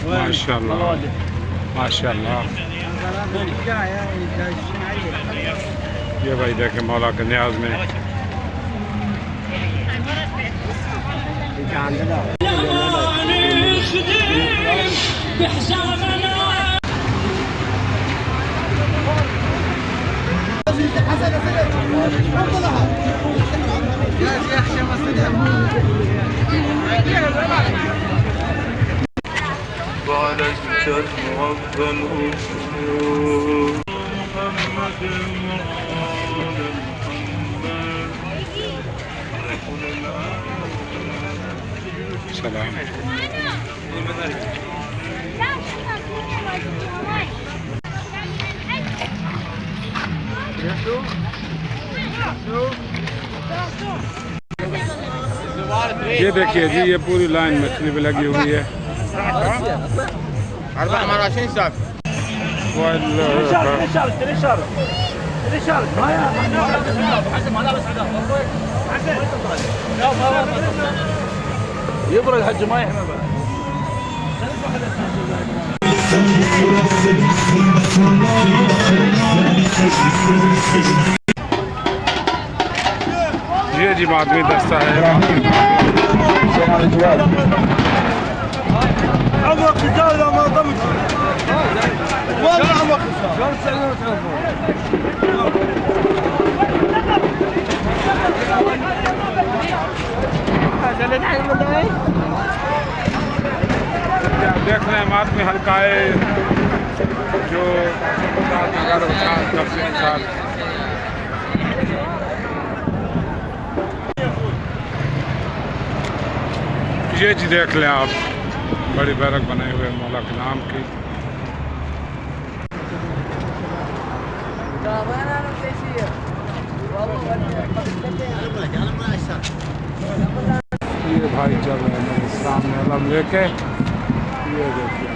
माशाल्लाह माशाल्लाह। ये भाई देखे मौला के न्याज में सलाम। ये देखिए जी, ये पूरी लाइन मछली पे लगी हुई है। يبرد حج ما يحمى بقى. ये जी आदमी दस्ता है। عمرك رجال ما ضمت والله عمرك देख रहे हैं मात में हल्का है जो ये जी देख लें आप, बड़ी बैरक बनाए हुए मौला के नाम की। ये भाई चल रहे हैं मेरे सामने अलम लेके, ये देखिए।